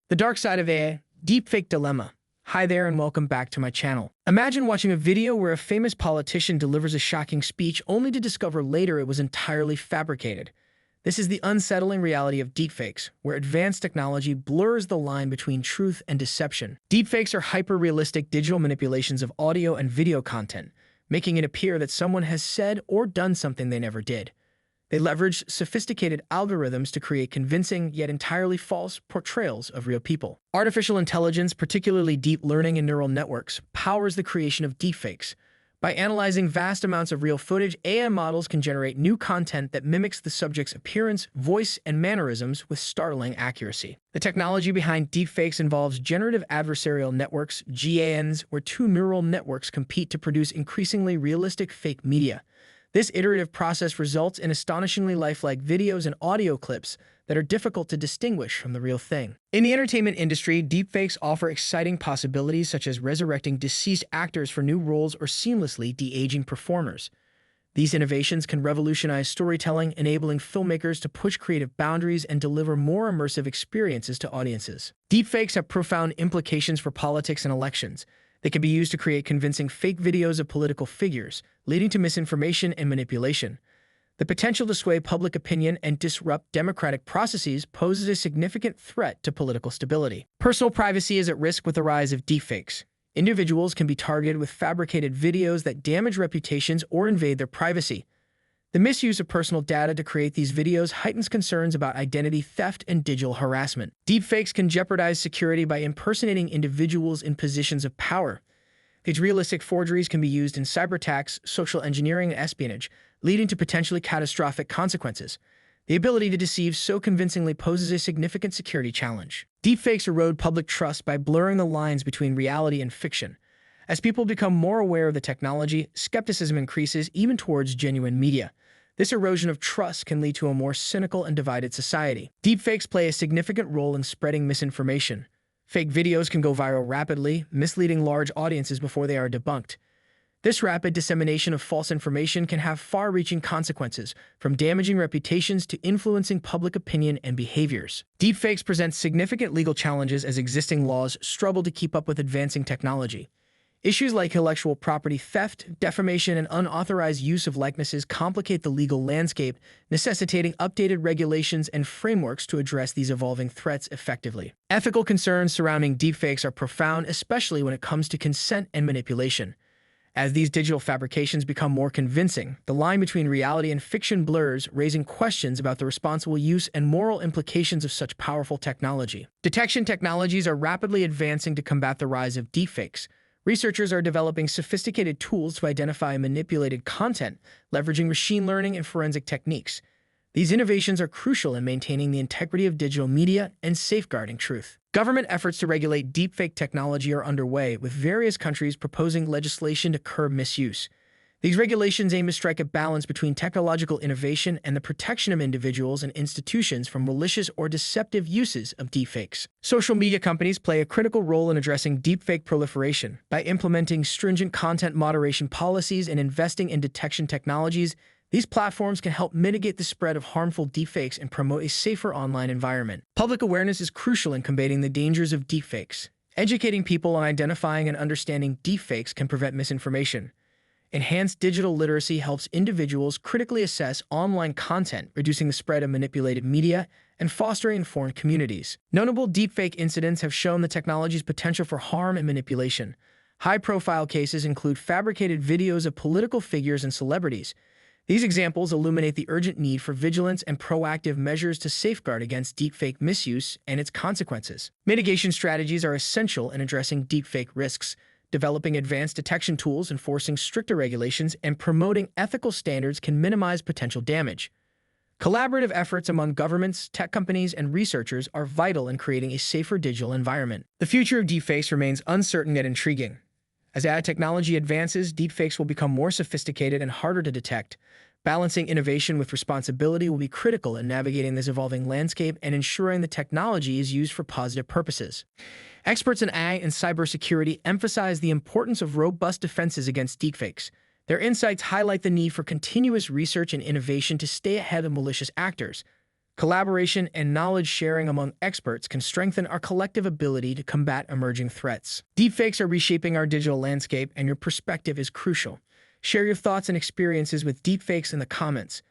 The dark side of AI, deepfake dilemma. Hi there and welcome back to my channel. Imagine watching a video where a famous politician delivers a shocking speech only to discover later it was entirely fabricated. This is the unsettling reality of deepfakes, where advanced technology blurs the line between truth and deception. Deepfakes are hyper-realistic digital manipulations of audio and video content, making it appear that someone has said or done something they never did. They leverage sophisticated algorithms to create convincing yet entirely false portrayals of real people. Artificial intelligence, particularly deep learning and neural networks, powers the creation of deepfakes. By analyzing vast amounts of real footage, AI models can generate new content that mimics the subject's appearance, voice, and mannerisms with startling accuracy. The technology behind deepfakes involves generative adversarial networks, GANs, where two neural networks compete to produce increasingly realistic fake media. This iterative process results in astonishingly lifelike videos and audio clips that are difficult to distinguish from the real thing. In the entertainment industry, deepfakes offer exciting possibilities such as resurrecting deceased actors for new roles or seamlessly de-aging performers. These innovations can revolutionize storytelling, enabling filmmakers to push creative boundaries and deliver more immersive experiences to audiences. Deepfakes have profound implications for politics and elections. They can be used to create convincing fake videos of political figures, leading to misinformation and manipulation. The potential to sway public opinion and disrupt democratic processes poses a significant threat to political stability. Personal privacy is at risk with the rise of deepfakes. Individuals can be targeted with fabricated videos that damage reputations or invade their privacy. The misuse of personal data to create these videos heightens concerns about identity theft and digital harassment. Deepfakes can jeopardize security by impersonating individuals in positions of power. These realistic forgeries can be used in cyberattacks, social engineering, and espionage, leading to potentially catastrophic consequences. The ability to deceive so convincingly poses a significant security challenge. Deepfakes erode public trust by blurring the lines between reality and fiction. As people become more aware of the technology, skepticism increases even towards genuine media. This erosion of trust can lead to a more cynical and divided society. Deepfakes play a significant role in spreading misinformation. Fake videos can go viral rapidly, misleading large audiences before they are debunked. This rapid dissemination of false information can have far-reaching consequences, from damaging reputations to influencing public opinion and behaviors. Deepfakes present significant legal challenges as existing laws struggle to keep up with advancing technology. Issues like intellectual property theft, defamation, and unauthorized use of likenesses complicate the legal landscape, necessitating updated regulations and frameworks to address these evolving threats effectively. Ethical concerns surrounding deepfakes are profound, especially when it comes to consent and manipulation. As these digital fabrications become more convincing, the line between reality and fiction blurs, raising questions about the responsible use and moral implications of such powerful technology. Detection technologies are rapidly advancing to combat the rise of deepfakes. Researchers are developing sophisticated tools to identify manipulated content, leveraging machine learning and forensic techniques. These innovations are crucial in maintaining the integrity of digital media and safeguarding truth. Government efforts to regulate deepfake technology are underway, with various countries proposing legislation to curb misuse. These regulations aim to strike a balance between technological innovation and the protection of individuals and institutions from malicious or deceptive uses of deepfakes. Social media companies play a critical role in addressing deepfake proliferation. By implementing stringent content moderation policies and investing in detection technologies, these platforms can help mitigate the spread of harmful deepfakes and promote a safer online environment. Public awareness is crucial in combating the dangers of deepfakes. Educating people on identifying and understanding deepfakes can prevent misinformation. Enhanced digital literacy helps individuals critically assess online content, reducing the spread of manipulated media and fostering informed communities. Notable deepfake incidents have shown the technology's potential for harm and manipulation. High-profile cases include fabricated videos of political figures and celebrities. These examples illuminate the urgent need for vigilance and proactive measures to safeguard against deepfake misuse and its consequences. Mitigation strategies are essential in addressing deepfake risks. Developing advanced detection tools, enforcing stricter regulations, and promoting ethical standards can minimize potential damage. Collaborative efforts among governments, tech companies, and researchers are vital in creating a safer digital environment. The future of deepfakes remains uncertain yet intriguing. As AI technology advances, deepfakes will become more sophisticated and harder to detect. Balancing innovation with responsibility will be critical in navigating this evolving landscape and ensuring the technology is used for positive purposes. Experts in AI and cybersecurity emphasize the importance of robust defenses against deepfakes. Their insights highlight the need for continuous research and innovation to stay ahead of malicious actors. Collaboration and knowledge sharing among experts can strengthen our collective ability to combat emerging threats. Deepfakes are reshaping our digital landscape, and your perspective is crucial. Share your thoughts and experiences with deepfakes in the comments.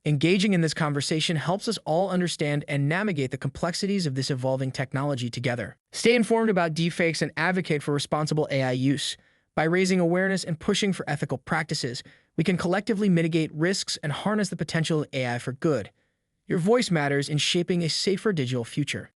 Engaging in this conversation helps us all understand and navigate the complexities of this evolving technology together. Stay informed about deepfakes and advocate for responsible AI use. By raising awareness and pushing for ethical practices, we can collectively mitigate risks and harness the potential of AI for good. Your voice matters in shaping a safer digital future.